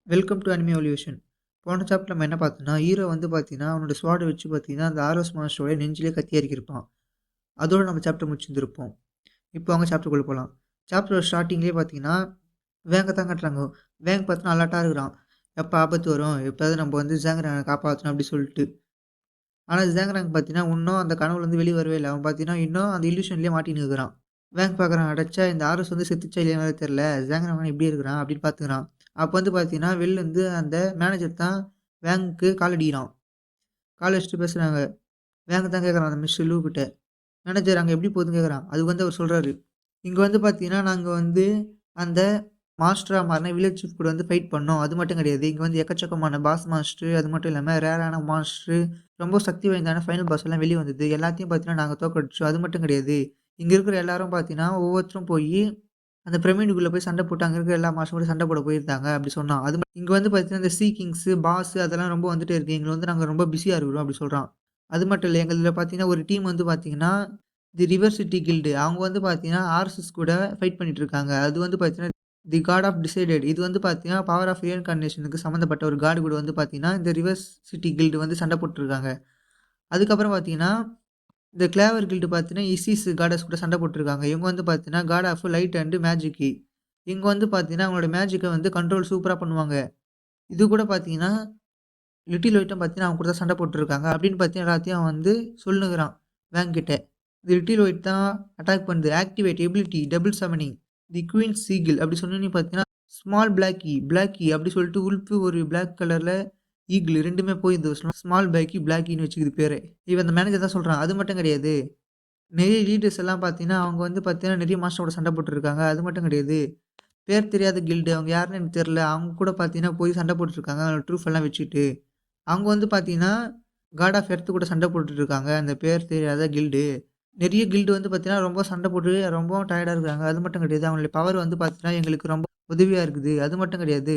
Welcome to anime evolution. போன chapter நம்ம என்ன பார்த்தோம்னா, ஹீரோ வந்து பார்த்தீங்கன்னா, அவனோட ஸ்வாட வச்சு பார்த்தீங்கன்னா, அந்த ஆரோஸ் மாஸ்டரோட நெஞ்சிலே கத்தி இறக்கியிருப்பான். அதோட நம்ம சாப்டர் முடிச்சிருந்திருப்போம். இப்போ வாங்க சாப்டருக்குள்ள போலாம். சாப்டரோட ஸ்டார்ட்டிங்லேயே பார்த்தீங்கன்னா, வேங்க தான் காட்டுறாங்க. வேங் பார்த்தீங்கன்னா அலர்ட்டா இருக்கிறான். எப்போ ஆபத்து வரும், எப்பயாவது நம்ம வந்து ஜாங்கரான காப்பாற்றணும் அப்படி சொல்லிட்டு. ஆனா ஜாங்கராங் பார்த்தீங்கன்னா, இன்னும் அந்த கனவுலேருந்து வெளிய வரவே இல்ல. அவன் பார்த்தீங்கன்னா, இன்னும் அந்த இல்லூஷன்லேயே மாட்டின்னு இருக்கிறான். வேங் பார்க்குறான், அடச்சா இந்த ஆரோஸ் வந்து செத்துச்சா இல்லையான்னு தெரியல. ஜாங்கராங் இப்படி இருக்கிறான் அப்படின்னு பார்த்துக்கிறான். அப்போ வந்து பார்த்தீங்கன்னா, வெளிலேருந்து அந்த மேனேஜர் தான் வேங்க்கு கால் அடிக்கிறான். கால் அடிச்சுட்டு பேசுறாங்க. வேங்க தான் கேட்குறான் அந்த மிஸ்டர் லூ கிட்ட. மேனேஜர் அங்க எப்படி போகுதுன்னு கேட்குறான். அதுக்கு வந்து அவர் சொல்றாரு. இங்க வந்து பார்த்தீங்கன்னா, நாங்க வந்து அந்த மாஸ்டரா மாறுன வில்லேஜ் சீஃப் கூட வந்து ஃபைட் பண்ணோம். அது மட்டும் கிடையாது. இங்க வந்து எக்கச்சக்கமான பாஸ் மாஸ்டர் அது மட்டும் இல்லாம ரேரான மாஸ்டர் ரொம்ப சக்தி வாய்ந்தான ஃபைனல் பாஸ் எல்லாம் வெளிய வந்தது. எல்லாத்தையும் பார்த்தீங்கன்னா, நாங்க தோற்கடிச்சோம். அது மட்டும் கிடையாது. இங்க இருக்கிற எல்லாரும் பார்த்தீங்கன்னா, ஒவ்வொருத்தரும் போயி அந்த பிரமிடுக்குள்ள போய் சண்டை போட்டு அங்க இருக்கிற எல்லா மாஸ்டரும் கூட சண்டை போட போயிருந்தாங்க அப்படி சொன்னான். இங்க வந்து பார்த்தீங்கன்னா, இந்த சீ கிங்ஸ், பாஸ் அதெல்லாம் ரொம்ப வந்துட்டே இருக்கு. எங்கள வந்து நாங்க ரொம்ப பிஸியா இருக்கிறோம் அப்படி சொல்றான். அது மட்டும் இல்ல. எங்கள்துல பார்த்தீங்கன்னா, ஒரு டீம் வந்து பார்த்தீங்கன்னா, தி ரிவர் சிட்டி கில்டு. அவங்க வந்து பார்த்தீங்கன்னா, ஆர்எஸ்எஸ் கூட ஃபைட் பண்ணிட்டு இருக்காங்க. அது வந்து பார்த்தீங்கன்னா, தி காட் ஆஃப் டிசைடட். இது வந்து பார்த்தீங்கன்னா, பவர் ஆஃப் ரியின்கார்னேஷனுக்கு சம்மந்தப்பட்ட ஒரு காட் கூட வந்து பார்த்தீங்கன்னா, இந்த ரிவர் சிட்டி கில்டு வந்து சண்டை போட்டுருக்காங்க. அதுக்கப்புறம் பார்த்தீங்கன்னா, இந்த கிளேவர் கில்டு பார்த்தீங்கன்னா, இசிஸ் காடஸ் கூட சண்டை போட்டுருக்காங்க. இவங்க வந்து பார்த்தீங்கன்னா, god of light and magic. இவங்க வந்து பார்த்தீங்கன்னா, அவங்களோட மேஜிக்க வந்து கண்ட்ரோல் சூப்பரா பண்ணுவாங்க. இது கூட பார்த்தீங்கன்னா லிட்டில் ஒயிட்டும் பார்த்தீங்கன்னா, அவங்க கூட தான் சண்டை போட்டுருக்காங்க. அப்படின்னு பார்த்தீங்கன்னா, எல்லாத்தையும் அவன் வந்து சொல்லுகிறான் வேங் கிட்ட. "இது லிட்டில் ஒயிட் தான் அட்டாக் பண்ணுது. Activate ability double summoning the queen சீகிள்" அப்படி சொன்னோனே பார்த்தீங்கன்னா, ஸ்மால் பிளாக்கி பிளாக்கி அப்படி சொல்லிட்டு உல்ஃப் ஒரு பிளாக் கலர்ல ஈகிள் 2மே போய் இந்த ஸ்மால் பிளாக்கி பிளாக்கின்னு வச்சுக்குது பேரே. இவன் அந்த மேனேஜர் தான் சொல்றான். அது மட்டும் கிடையாது. நெறைய லீடர்ஸ் எல்லாம் பார்த்தீங்கன்னா, அவங்க வந்து பார்த்தீங்கன்னா, நெறைய மாஸ்டரோட சண்டை போட்டுருக்காங்க. அது மட்டும் கிடையாது. பேர் தெரியாத கில்டு அவங்க யாருன்னு எனக்கு தெரியல. அவங்க கூட பார்த்தீங்கன்னா, போய் சண்டை போட்டுருக்காங்க. ட்ரூஃப் எல்லாம் வச்சுட்டு. அவங்க வந்து பார்த்தீங்கன்னா, காட் ஆஃப் எர்த் கூட சண்டை போட்டுட்டு இருக்காங்க. அந்த பேர் தெரியாத கில்டு. நெறைய கில்டு வந்து பார்த்தீங்கன்னா, ரொம்ப சண்டை போட்டு ரொம்பவும் டயர்டா இருக்காங்க. அது மட்டும் கிடையாது. அவங்களுடைய பவர் வந்து பார்த்தீங்கன்னா, எங்களுக்கு ரொம்ப உதவியா இருக்குது. அது மட்டும் கிடையாது.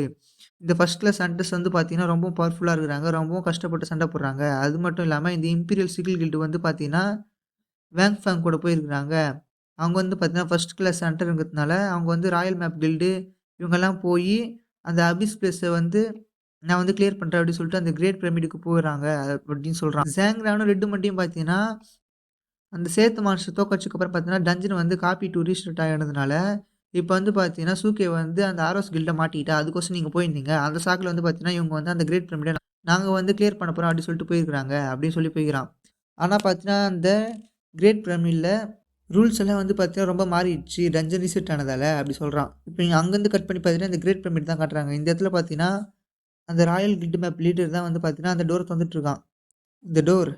இந்த ஃபர்ஸ்ட் கிளாஸ் ஹண்டர்ஸ் வந்து பார்த்தீங்கன்னா, ரொம்பவும் பவர்ஃபுல்லா இருக்கிறாங்க. ரொம்பவும் கஷ்டப்பட்டு சண்டை போடுறாங்க. அது மட்டும் இல்லாம இந்த இம்பீரியல் சிகில் கில்டு வந்து பார்த்தீங்கன்னா, வேங் ஃபேங் கூட போயிருக்கிறாங்க. அவங்க வந்து பார்த்தீங்கன்னா, ஃபர்ஸ்ட் கிளாஸ் ஹண்டர்ங்கிறதுனால, அவங்க வந்து ராயல் மேப் கில்டு இவங்கலாம் போயி, அந்த அபிஸ் பிளேஸ வந்து நான் வந்து கிளியர் பண்றேன் அப்படின்னு சொல்லிட்டு அந்த கிரேட் பிரமிடுக்கு போறாங்க அப்படின்னு சொல்றான். ஜாங்ரானும் ரெட் மண்டியும் பார்த்தீங்கன்னா, அந்த சேத்து மான்ஸ்டர் தோக்கடிச்சதுக்கு அப்புறம் பார்த்தீங்கன்னா, டஞ்சன் வந்து காப்பி டூ ரீஸ்டார்ட் ஆயினதுனால, இப்ப வந்து பார்த்தீங்கன்னா, சூகே வந்து அந்த ஆரோஸ் கில்ட மாட்டிக்கிட்டா. அதுக்கோசரம் நீங்க போயிருந்தீங்க. அந்த சாக்குல வந்து பார்த்தீங்கன்னா, இவங்க வந்து அந்த கிரேட் பிரமிட நாங்க வந்து கிளியர் பண்ண போறோம் அப்படின்னு சொல்லிட்டு போயிருக்காங்க அப்படின்னு சொல்லி போய்க்கிறான். ஆனா பார்த்தீங்கன்னா, அந்த கிரேட் பிரமிட்ல ரூல்ஸ் எல்லாம் வந்து பார்த்தீங்கன்னா, ரொம்ப மாறிடுச்சு. டஞ்சன் ரீசெட் ஆனதால அப்படி சொல்றான். இப்ப நீங்க அங்கருந்து கட் பண்ணி பார்த்தீங்கன்னா, இந்த கிரேட் பிரமிட் தான் காட்டுறாங்க. இந்த இடத்துல பார்த்தீங்கன்னா அந்த ராயல் கில்ட் மேப் லீடர் தான் வந்து பார்த்தீங்கன்னா, அந்த டோர தொறந்துட்டு இருக்கான். இந்த டோர்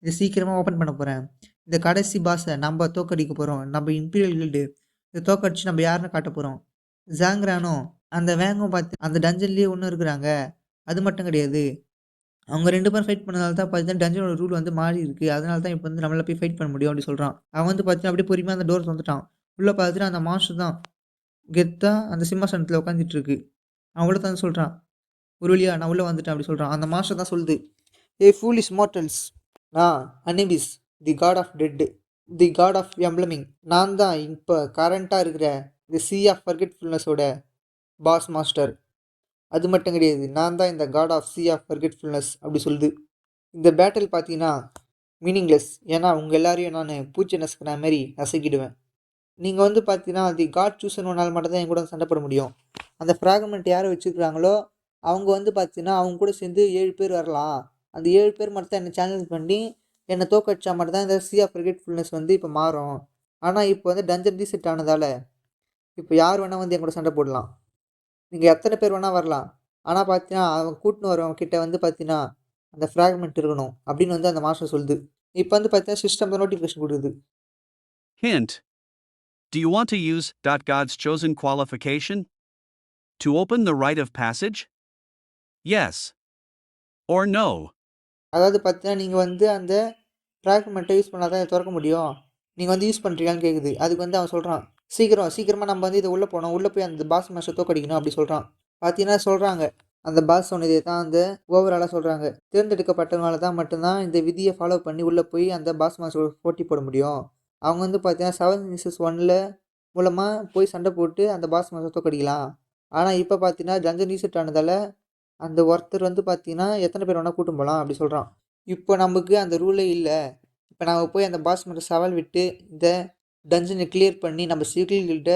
இத சீக்கிரமா ஓப்பன் பண்ண போறேன். இந்த கடைசி பாஸ நம்ப தோற்கடிக்க போறோம். நம்ப இம்பீரியல் கில்டு இத தோற்கடிச்சு நம்ப யாருன்னு காட்டப் போறோம். ஜாங்ரானும், அந்த வேங்கும் பார்த்து அந்த டஞ்சன்லயே இன்னும் இருக்கிறாங்க. அது மட்டும் கிடையாது. அவங்க 2 பேரும் ஃபைட் பண்ணதால தான் பார்த்தீங்கன்னா, டஞ்சனோட ரூல் வந்து மாறி இருக்கு. அதனால தான் இப்ப வந்து நம்மளால போய் ஃபைட் பண்ண முடியும் அப்டி சொல்றான். அவன் வந்து பார்த்தீங்கன்னா, அப்படியே பொறுமையா அந்த டோர் தொறந்துட்டான். உள்ள பார்த்தீங்கன்னா, அந்த மான்ஸ்டர் தான் கெத்தா அந்த சிம்மாசனத்துல உட்கார்ந்துட்டு இருக்கு. அவன் உள்ள வந்து சொல்றான். "ஒரு வழியா நான் உள்ள வந்துட்டேன்" அப்டி சொல்றான். அந்த மாஸ்டர் தான் சொல்லுது. "ஏ ஃபூலிஷ் மார்ட்டல்ஸ், நான் Anubis, the god of dead, the god of embalming. நான் தான் இப்ப கரண்ட்டா இருக்கிற தி சீ ஆஃப் ஃபர்கெட்ஃபுல்னஸ் ஓட பாஸ் மாஸ்டர். அது மட்டும் கிடையாது. நான் தான் இந்த god of sea of forgetfulness" அப்படி சொல்லுது. இந்த பேட்டில் பார்த்தீங்கன்னா மீனிங்லெஸ். ஏன்னா உங்க எல்லாரையும் நானு பூச்சி நசுக்குன மாரி நசுக்கிடுவேன். நீங்க வந்து பார்த்தீங்கன்னா, தி காட் சூசன் ஒன்னால மட்டும் தான் என் கூட சண்டை போட முடியும். அந்த ஃப்ராக்மெண்ட் யார் வச்சிருக்காங்களோ, அவங்க வந்து பார்த்தீங்கன்னா, அவங்க கூட சேர்ந்து 7 பேர் வரலாம். அந்த 7 பேர் மட்டும் தான் என்ன சேலஞ்ச் பண்ணி, என்ன தோற்கடிச்சா மட்டும் தான் இந்த சீ ஆஃப் ஃபர்கெட்ஃபுல்னஸ் வந்து இப்ப மாறும். ஆனா, இப்போ வந்து டஞ்சன் ரீசெட் ஆனதால, இப்ப யார் வேணா வந்து என் கூட சண்டை போடலாம். நீங்க எத்தன பேர் வேணா வரலாம். ஆனா பார்த்தீங்கன்னா, அவன் கூட்டின்னு வரவன் கிட்ட வந்து பார்த்தீங்கன்னா, அந்த ஃப்ராக்மெண்ட் இருக்கணும். அப்படின்னு வந்து அந்த மாஸ்டர் சொல்லுது. இப்ப வந்து பார்த்தீங்கன்னா, சிஸ்டம்ல நோட்டிஃபிகேஷன் குடுக்குது. Hint: Do you want to use God's chosen qualification to open the rite of passage? Yes or no? அதாவது பார்த்தீங்கன்னா, நீங்க வந்து அந்த ஃப்ராக்மெண்ட்ட யூஸ் பண்ணா தான் இத தொறக்க முடியும். நீங்க வந்து யூஸ் பண்றீங்களான்னு கேட்குது. அதுக்கு வந்து அவன் சொல்றான், சீக்கிரமா நம்ம வந்து இத உள்ள போணும். உள்ள போய் அந்த பாஸ் மாஸ்டர தோற்கடிக்கணும்" அப்படி சொல்றான். பார்த்தீங்கன்னா சொல்றாங்க. அந்த பாஸ் சொன்னதே தான் அந்த ஓவராலா சொல்றாங்க. தேர்ந்தெடுக்கப்பட்டவங்களால தான் மட்டும் தான் இந்த விதிய ஃபாலோ பண்ணி உள்ள போய் அந்த பாஸ் மாஸ்டரோட போட்டி போட முடியும். அவங்க வந்து பார்த்தீங்கன்னா, 7 விசஸ் 1ல மூலமா போய் சண்டை போட்டு அந்த பாஸ் மாஸ்டர தோற்கடிக்கலாம். ஆனால் இப்போ பார்த்தீங்கன்னா ஜஞ்சன் ரீசெட் ஆனதால அந்த ஒருத்தர் வந்து பார்த்தீங்கன்னா எத்தனை பேர் வேணால் கூட்டும் போகலாம் அப்படி சொல்கிறான். இப்போ நமக்கு அந்த ரூலே இல்லை. இப்போ நம்ம போய் அந்த பாஸ் மேலே சவால் விட்டு இந்த டஞ்சனை கிளியர் பண்ணி நம்ம சிவில்கிட்ட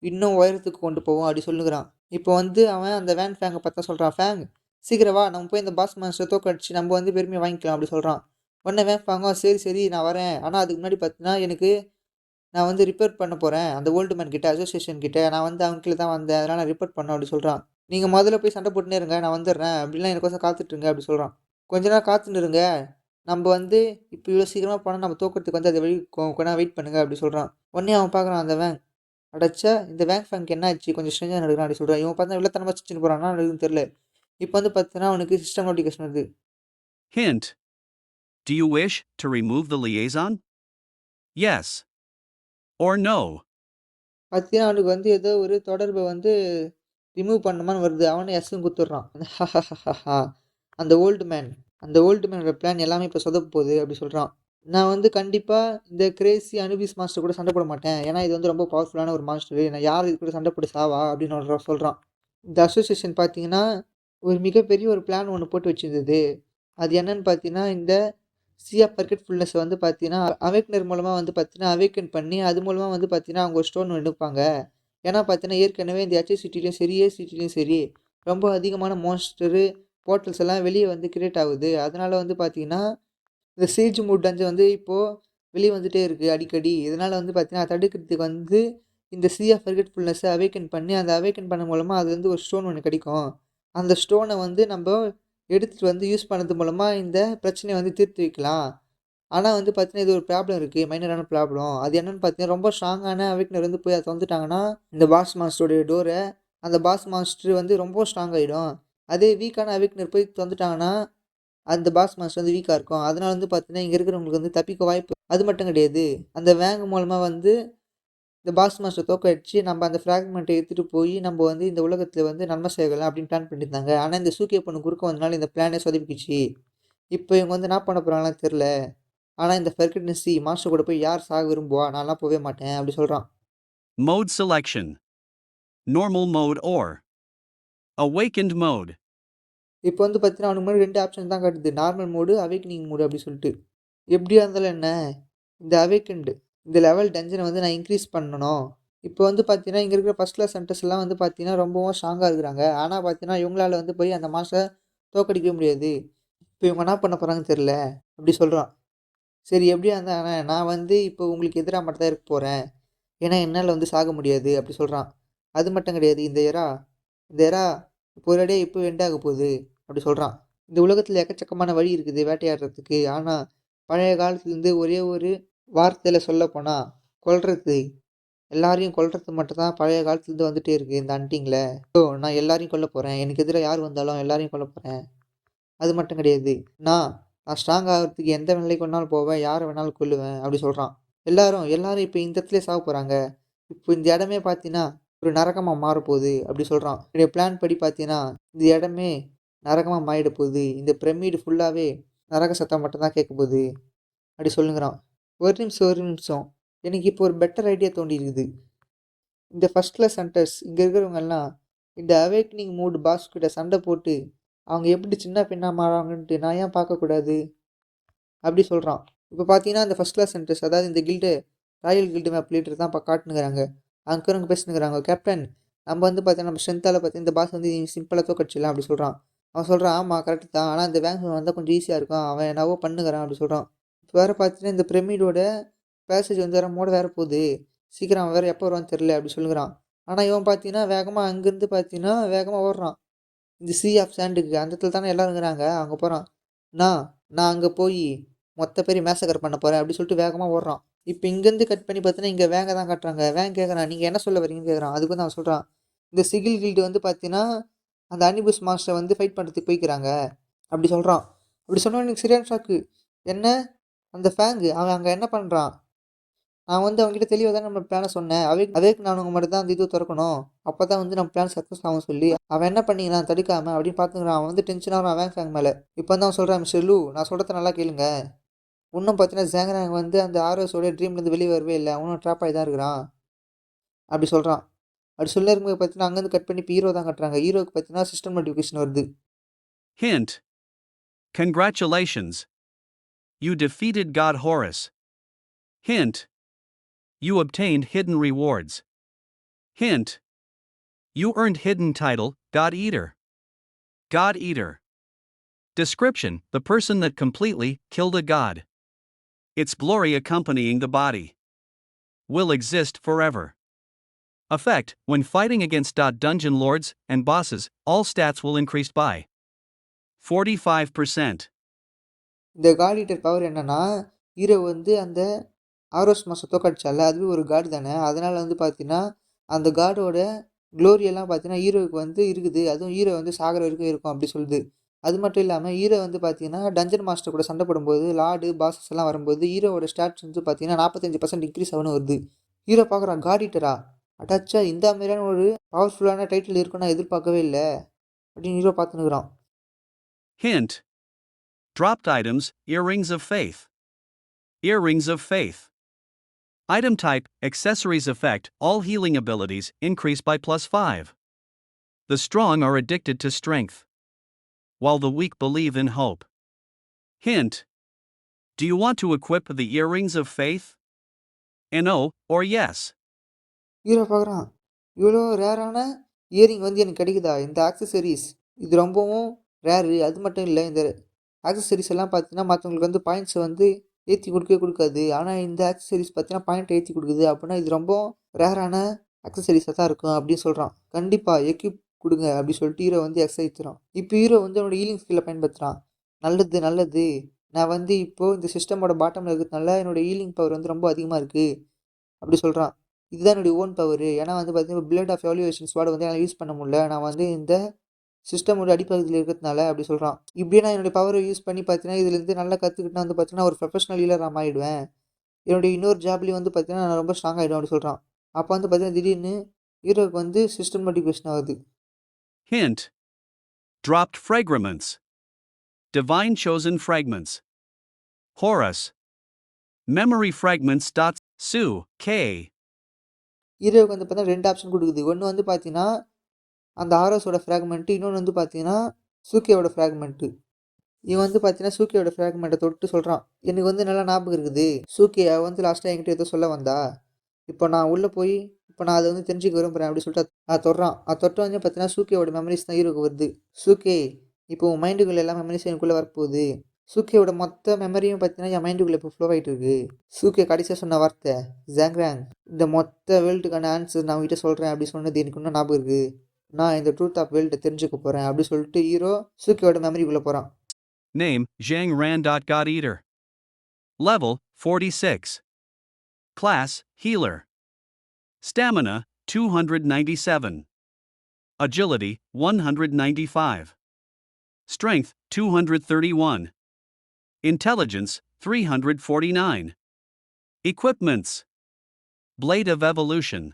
இன்னும் உயரத்துக்கு கொண்டு போவோம் அப்படி சொல்லுகிறான். இப்போ வந்து அவன் அந்த வேன் ஃபேங்கை பார்த்தா சொல்கிறான், ஃபேங் சீக்கிரம் வா, நம்ம போய் இந்த பாஸ் மாஸ்டரை தோக்கடிச்சு நம்ம வந்து பெருமையை வாங்கிக்கலாம் அப்படி சொல்கிறான். உடனே வேன் ஃபேங்கும் சரி சரி நான் வரேன், ஆனால் அதுக்கு முன்னாடி பார்த்தீங்கன்னா நான் வந்து ரிப்போர்ட் பண்ண போகிறேன் அந்த ஓல்டு மேன் கிட்ட அசோசியேஷன் கிட்ட நான் வந்து அவங்க கீழே தான் வந்தேன் அதனால் நான் ரிப்போர்ட் பண்ணேன் அப்படி சொல்கிறான். நீங்கள் முதல்ல போய் சண்டை போட்டுனே இருங்க நான் வந்துடுறேன் அப்படிலாம் எனக்கோசம் காத்துட்ருங்க அப்படி சொல்கிறான். கொஞ்ச நேரம் காத்துன்னு இருங்க, நம்ம வந்து இப்போ இவ்வளோ சீக்கிரமாக போனால் நம்ம தோக்கிறதுக்கு வந்து அதை வழி கொஞ்ச நேரம் வெயிட் பண்ணுங்க அப்படி சொல்கிறான். உடனே அவன் பார்க்குறான் அந்த வேன், அடச்சா இந்த வேங் ஃபேங்க் என்ன ஆச்சு கொஞ்சம் ஸ்ட்ரேஞ்சாக நடக்கிறான் அப்படி சொல்கிறான். இவன் பார்த்தா வில்லத்தனமாக சிரிச்சுன்னு போகிறான்னா நடக்குதுன்னு தெரியல. இப்போ வந்து பார்த்தீங்கன்னா அவனுக்கு சிஸ்டம் நோட்டிஃபிகேஷன் வருது. Hint. Do you wish to remove the liaison? Yes. Or no. பார்த்தீங்கன்னா அவனுக்கு வந்து ஏதோ ஒரு தொடர்பை வந்து ரிமூவ் பண்ணணுமான்னு வருது. அவனை எஸ்ன்னு குத்துடுறான். அந்த ஓல்டு மேன் அந்த ஓல்டு மேனோட பிளான் எல்லாமே இப்போ சொதப்ப போகுது அப்படி சொல்கிறான். நான் வந்து கண்டிப்பாக இந்த கிரேசி அனுபிஸ் மாஸ்டர் கூட சண்டை போட மாட்டேன், ஏன்னா இது வந்து ரொம்ப பவர்ஃபுல்லான ஒரு மாஸ்டரு, நான் யார் இது கூட சண்டை போட்டு சாவா அப்படின்னு சொல்கிறான். இந்த அசோசியேஷன் பார்த்தீங்கன்னா ஒரு மிகப்பெரிய ஒரு பிளான் ஒன்று போட்டு வச்சுருந்தது. அது என்னன்னு பார்த்தீங்கன்னா இந்த சி ஆஃப் ஃபர்கெட்ஃபுல்னஸ் வந்து பார்த்தீங்கன்னா அவேக்னர் மூலமாக வந்து பார்த்தீங்கன்னா அவேக்கன் பண்ணி அது மூலமாக வந்து பார்த்தீங்கன்னா அவங்க ஒரு ஸ்டோன் எடுப்பாங்க. ஏன்னா பார்த்தீங்கன்னா ஏற்கனவே இந்த HSCTலையும் சரி ஏசிட்டிலையும் சரி ரொம்ப அதிகமான மான்ஸ்டரு போர்ட்டல்ஸ் எல்லாம் வெளியே வந்து கிரியேட் ஆகுது. அதனால் வந்து பார்த்தீங்கன்னா இந்த சேஜ் மூட் டஞ்சன் வந்து இப்போது வெளியே வந்துகிட்டே இருக்குது அடிக்கடி. இதனால் வந்து பார்த்தீங்கன்னா தடுக்கிறதுக்கு வந்து இந்த சி ஆஃப் ஃபர்கெட்ஃபுல்னஸை அவேக்கன் பண்ணி அந்த அவேக்கன் பண்ண மூலமாக அது வந்து ஒரு ஸ்டோன் ஒன்று கிடைக்கும். அந்த ஸ்டோனை வந்து நம்ம எடுத்துகிட்டு வந்து யூஸ் பண்ணது மூலமாக இந்த பிரச்சனையை வந்து தீர்த்து வைக்கலாம். ஆனால் வந்து பார்த்தீங்கன்னா இது ஒரு ப்ராப்ளம் இருக்குது, மைனரான ப்ராப்ளம். அது என்னென்னு பார்த்தீங்கன்னா ரொம்ப ஸ்ட்ராங்கான அவேக்னர் வந்து போய் அதை வந்துட்டாங்கன்னா இந்த பாஸ் மாஸ்டருடைய டோரை அந்த பாஸ் மாஸ்டர் வந்து ரொம்ப ஸ்ட்ராங் ஆகிடும். அதே வீக்கான அவேக்னர் போய் வந்துட்டாங்கன்னா அந்த பாஸ் மாஸ்டர் வந்து வீக்காக இருக்கும். அதனால வந்து பார்த்தீங்கன்னா இங்கே இருக்கிறவங்களுக்கு வந்து தப்பிக்க வாய்ப்பு. அது மட்டும் கிடையாது, அந்த வேங் மூலமாக வந்து இந்த பாஸ் மாஸ்டர் தோக்கடிச்சு நம்ம அந்த ஃப்ராக்மெண்ட்டை எடுத்துகிட்டு போய் நம்ம வந்து இந்த உலகத்தில் வந்து நன்மை செய்யலாம் அப்படின்னு பிளான் பண்ணியிருந்தாங்க. ஆனால் இந்த சூக்கிய பொண்ணு குறுக்க வந்தனால இந்த பிளானே சொதப்பிக்குச்சு. இப்போ இவங்க வந்து என்ன பண்ண போகிறாங்களான்னு தெரில. ஆனால் இந்த ஃபர்கட்னஸி மாஸ்டர் கூட போய் யார் சாக விரும்புவா, நான்லாம் போகவே மாட்டேன் அப்படி சொல்கிறான். Mode selection. Normal mode or awakened mode. இப்போ வந்து பார்த்தீங்கன்னா அவனுக்கு முன்னாடி 2 ஆப்ஷன் தான் காட்டுது, நார்மல் மோடு அவேக்கனிங் மோடு அப்படி சொல்லிட்டு. எப்படியா இருந்தாலும் என்ன, இந்த அவேக்கன்டு இந்த லெவல் டஞ்சனை வந்து நான் இன்க்ரீஸ் பண்ணணும். இப்போ வந்து பார்த்தீங்கன்னா இங்கே இருக்கிற ஃபஸ்ட் கிளாஸ் சென்டர்ஸ் எல்லாம் வந்து பார்த்தீங்கன்னா ரொம்பவும் ஸ்ட்ராங்காக இருக்கிறாங்க. ஆனால் பார்த்தீங்கன்னா இவங்களால வந்து போய் அந்த மாஸ்டரை தோக்கடிக்க முடியாது. இப்போ இவங்க என்ன பண்ண போகிறாங்கன்னு தெரில அப்படி சொல்கிறான். சரி எப்படியா இருந்தால் நான் வந்து இப்போ உங்களுக்கு எதிராக மட்டும் தான் இருக்க போகிறேன், ஏன்னா என்னால் வந்து சாக முடியாது அப்படி சொல்கிறான். அது மட்டும் கிடையாது, இந்த எரா இப்போ ஒரேடியாக இப்போ எண்ட் ஆக போகுது அப்படி சொல்கிறான். இந்த உலகத்தில் எக்கச்சக்கமான வழி இருக்குது வேட்டையாடுறதுக்கு. ஆனால் பழைய காலத்துலேருந்து ஒரே ஒரு வார்த்தையில் சொல்லப்போனால் கொல்றது, எல்லாரையும் கொல்றது மட்டும் தான் பழைய காலத்துலேருந்து வந்துகிட்டே இருக்குது இந்த ஹண்டிங்கில். ஸோ நான் எல்லாரையும் கொல்ல போகிறேன், எனக்கு எதிராக யார் வந்தாலும் எல்லாரையும் கொல்ல போகிறேன். அது மட்டும் கிடையாது, நான் ஸ்ட்ராங் ஆகிறதுக்கு எந்த நிலைக்கு வேணாலும் போவேன், யாரை வேணாலும் கொல்லுவேன் அப்படி சொல்கிறான். எல்லாரும் இப்போ இந்த இடத்துலேயே சாக போகிறாங்க. இப்போ இந்த இடமே பார்த்தீங்கன்னா ஒரு நரகமாக மாறப்போகுது அப்படி சொல்கிறான். என்னுடைய பிளான் படி பார்த்தீங்கன்னா இந்த இடமே நரகமாக மாறிட போகுது, இந்த பிரமிடு ஃபுல்லாகவே நரக சத்தம் மட்டும்தான் கேட்க போகுது அப்படி சொல்லுங்கிறான். ஒரு நிமிஷம் எனக்கு இப்போ ஒரு பெட்டர் ஐடியா தோண்டி இருக்குது. இந்த ஃபஸ்ட் கிளாஸ் ஹண்டர்ஸ் இங்கே இருக்கிறவங்கெல்லாம் இந்த அவேக்னிங் மூட் பாஸ் கிட்ட சண்டை போட்டு அவங்க எப்படி சின்ன பெண்ணாக மாறாங்கன்ட்டு நான் ஏன் பார்க்கக்கூடாது அப்படி சொல்கிறான். இப்போ பார்த்தீங்கன்னா இந்த ஃபஸ்ட் கிளாஸ் ஹண்டர்ஸ், அதாவது இந்த ராயல் கில்டு மேப் லீடர் தான் காட்டுனுங்கிறாங்க. அங்கே பேசுனுங்கிறாங்க, கேப்டன் நம்ம வந்து பார்த்தீங்கன்னா நம்ம ஸ்ட்ரென்த்தால் பார்த்தீங்கன்னா இந்த பாஸ் வந்து சிம்பிளாக தோக்கடிச்சிடலாம் அப்படி சொல்கிறான். அவன் சொல்கிறான், ஆமாம் கரெக்டு தான், ஆனால் இந்த வேங்க் வந்தால் கொஞ்சம் ஈஸியாக இருக்கும், அவன் என்னவோ பண்ணுங்கிறான் அப்படி சொல்கிறான். இப்போ வேறு பார்த்தீங்கன்னா இந்த பிரமிடோட பேசேஜ் வந்து வேறு மூட வேறு போகுது, சீக்கிரம் அவன் வேறு எப்போ வருவான்னு தெரில அப்படி சொல்லுகிறான். ஆனால் இவன் பார்த்தீங்கன்னா வேகமாக அங்கேருந்து பார்த்தீங்கன்னா வேகமாக ஓடுறான் இந்த சி ஆஃப் சாண்டுக்கு. அந்த இடத்துல தானே எல்லோரும் இருக்கிறாங்க, அங்கே போகிறான். நான் அங்கே போய் மொத்த பேர் மேசக்கர் பண்ண போகிறேன் அப்படி சொல்லிட்டு வேகமாக ஓடுறான். இப்போ இங்கேருந்து கட் பண்ணி பார்த்தீங்கன்னா இங்கே வேங்க தான் காட்டுறாங்க. வேங்க கேட்குறான், நீங்கள் என்ன சொல்ல வரீங்கன்னு கேட்குறான். அதுக்கு வந்து அவன் சொல்கிறான், இந்த சிகில் கில்டு வந்து பார்த்தீங்கன்னா அந்த அனிபுஸ் மாஸ்டரை வந்து ஃபைட் பண்ணுறதுக்கு போய்க்கிறாங்க அப்படி சொல்கிறான். அப்படி சொன்னோன்னு எனக்கு சரியான ஷாக்கு. என்ன அந்த ஃபேங்கு அவன் அங்கே என்ன பண்ணுறான்? நான் வந்து அவங்ககிட்ட தெளிவாக தான் நம்ம பிளானை சொன்னேன், அவேக்கு நான் உங்கள் மட்டும் தான் அந்த இது திறக்கணும், அப்போ தான் வந்து நம்ம பிளான் சக்ஸஸ் ஆகும் சொல்லி அவன் என்ன பண்ணிக்கிறான் தடுக்காமல் அப்படின்னு பார்த்துக்கிறான். அவன் வந்து டென்ஷனாக அவன் ஃபேங் மேலே. இப்போ வந்து அவன் சொல்கிறான், மிஸ்டர் லூ நான் சொல்கிறத நல்லா கேளுங்க, இன்னும் பார்த்தீங்கன்னா ஜேங்கராங் வந்து அந்த ஆர்எஸோடைய ட்ரீம்லேருந்து வெளியே வரவே இல்லை, அவனும் ட்ராப் ஆகி தான் இருக்கிறான் அப்படி சொல்கிறான். அப்படி சொல்ல இருக்கும்போது பார்த்தீங்கன்னா, அங்கேருந்து கட் பண்ணி இப்ப ஹீரோ தான் காட்டுறாங்க. ஹீரோவுக்கு பார்த்தீங்கன்னா, சிஸ்டம் நோட்டிஃபிகேஷன் வருது. Hint. Congratulations. You defeated God Horus. Hint. You obtained hidden rewards. Hint. You earned hidden title, God Eater. God Eater. Description: the person that completely killed a god. Its glory accompanying the body. Will exist forever. Effect: when fighting against dungeon lords and bosses, all stats will increase by 45%. இந்த God eater power என்னன்னா, hero வந்து அந்த arrows மாஸ்டர தோற்கடிச்சால்ல, அதுவே ஒரு God தானே. அதனால வந்து பார்த்தீங்கன்னா, அந்த காடோட குளோரி எல்லாம் பார்த்தீங்கன்னா, ஹீரோவுக்கு வந்து இருக்குது. அதுவும் ஹீரோ வந்து சாகுற வரைக்கும் இருக்கும் அப்படி சொல்லுது. அது மட்டும் இல்லாம ஹீரோ வந்து பார்த்தீங்கன்னா, டஞ்சன் மாஸ்டர் கூட சண்டை போடும்போது, லார்டு, பாஸஸ் எல்லாம் வரும்போது, ஹீரோவோட ஸ்டாட்ஸ் வந்து பார்த்தீங்கன்னா 45% இன்க்ரீஸ் ஆகும்னு வருது. ஹீரோ பார்க்குறான், காட் ஈட்டரா? அடச்சா! இந்த மாரியான ஒரு பவர்ஃபுல்லான டைட்டில் இருக்கும்னு நான் எதிர்பார்க்கவே இல்ல. அப்படின்னு hero பார்த்துன்னுருக்கிறான். Hint. Dropped items, earrings of faith. Earrings of faith. Item type, accessories effect, all healing abilities increase by +5. The strong are addicted to strength, while the weak believe in hope. Hint. Do you want to equip the earrings of faith? No or yes? Hero பார்க்குறான். இவ்வளோ ரேரான earring வந்து எனக்கு கிடைக்குதா? இந்த accessories இது ரொம்பவும் rare. அது மட்டும் இல்ல, இந்த ஆக்சஸரீஸ் எல்லாம் பார்த்தீங்கன்னா, மத்தவங்களுக்கு வந்து பாயிண்ட்ஸ வந்து ஏத்தி குடுக்கவே குடுக்காது. ஆனா இந்த ஆக்சஸரீஸ் பார்த்தீங்கன்னா, பாயிண்ட் ஏத்தி குடுக்குது. அப்பன்னா இது ரொம்பவும் ரேரான ஆக்சஸரீஸா தான் இருக்கும் அப்படின்னு சொல்றான். கண்டிப்பா எக்யூப் குடுங்க அப்படி சொல்லிட்டு ஹீரோ வந்து எக்ஸ் ஏத்துறான். இப்ப ஹீரோ வந்து அவனோட ஹீலிங் ஸ்கில்ல பயன்படுத்துறான். நல்லது, நல்லது. நான் வந்து இப்போ இந்த சிஸ்டமோட பாட்டம்ல இருக்கிறதுனால என்னோட ஹீலிங் பவர் வந்து ரொம்ப அதிகமா இருக்கு. அப்படி சொல்றான். இதுதான் என்னுடைய ஓன் பவரு. ஏன்னா வந்து பார்த்தீங்கன்னா, பிளேட் ஆஃப் எவல்யூஷன் ஸ்வாட் வந்து என்னால யூஸ் பண்ண முடியல. நான் வந்து இந்த சிஸ்டமோட அடிப்பகுதியில இருக்கிறதுனால அப்படி சொல்றான். இப்படியே நான் என்னுடைய பவர யூஸ் பண்ணி பார்த்தீங்கன்னா, இதுலேருந்து நல்லா கத்துக்கிட்டா வந்து பார்த்தீங்கன்னா, ஒரு ப்ரொஃபஷனல் ஹீலரா மாறிடுவேன். என்னுடைய இன்னொரு ஜாப்லயும் வந்து பார்த்தீங்கன்னா, நான் ரொம்ப ஸ்ட்ராங் ஆயிடுவேன் அப்படி சொல்றான். அப்ப வந்து பார்த்தீங்கன்னா, திடீர்னு ஹீரோவுக்கு வந்து சிஸ்டம் நோட்டிஃபிகேஷன் ஆகுது. Hint. Dropped fragments. Divine chosen fragments. Horus. Memory fragments. Su. K. ஹீரோவுக்கு வந்து பார்த்தீங்கன்னா 2 ஆப்ஷன் குடுக்குது. ஒண்ணு வந்து பார்த்தீங்கன்னா, அந்த ஆரோஸோட ஃப்ராக்மென்ட். இன்னொன்னு வந்து பார்த்தீங்கன்னா, சூக்கியோட ஃப்ராக்மென்ட். இவன் வந்து பார்த்தீங்கன்னா, சூக்கியோட ஃப்ராக்மெண்ட்ட தொட்டு சொல்றான். எனக்கு வந்து நல்லா ஞாபகம் இருக்குது. சூக்கி அவ வந்து லாஸ்ட்டா என்கிட்ட ஏதோ சொல்ல வந்தா. இப்போ நான் உள்ள போய் இப்போ நான் அத வந்து தெரிஞ்சுக்க விரும்புறேன் அப்படின்னு சொல்லிட்டு அத தொடுறான். அது தொட்ட உடனே பார்த்தீங்கன்னா, சூக்கியோட மெமரீஸ் தான் ஹீரோக்கு வருது. சூக்கி, இப்போ உன் மைண்டுக்குள்ள எல்லா மெமரீஸும் எனக்குள்ள வரப்போகுது. சூக்கியோட மொத்த மெமரியும் பார்த்தீங்கன்னா, என் மைண்டுக்குள்ள இப்போ ஃப்ளோ ஆயிட்டு இருக்கு. சூக்கி கடைசியா சொன்ன வார்த்தை, ஜாங்ராங். இந்த மொத்த வேர்ல்டுக்கான ஆன்சர் நான் உன்கிட்ட சொல்றேன் அப்படி சொன்னது எனக்கு இன்னும் ஞாபகம் இருக்கு. நான் இந்த ட்ரூத் ஆஃப் வேர்ல்ட தெரிஞ்சுக்க போறேன் அப்படி சொல்லிட்டு ஹீரோ சூக்கியோட மெமரிக்குள்ள போறான். Name: Zhang Ran. God Eater. Level: 46. Class: Healer. Stamina: 297. Agility: 195. Strength: 231. Intelligence: 349. Equipments: Blade of Evolution.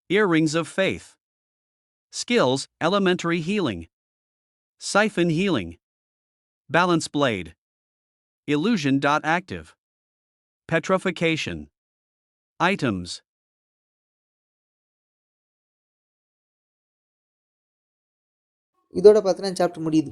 Earrings of Faith. Skills: Elementary Healing. Siphon Healing. Balance Blade. Illusion. Active. Petrification. Items. இதோட பார்த்தீங்கன்னா chapter முடியுது.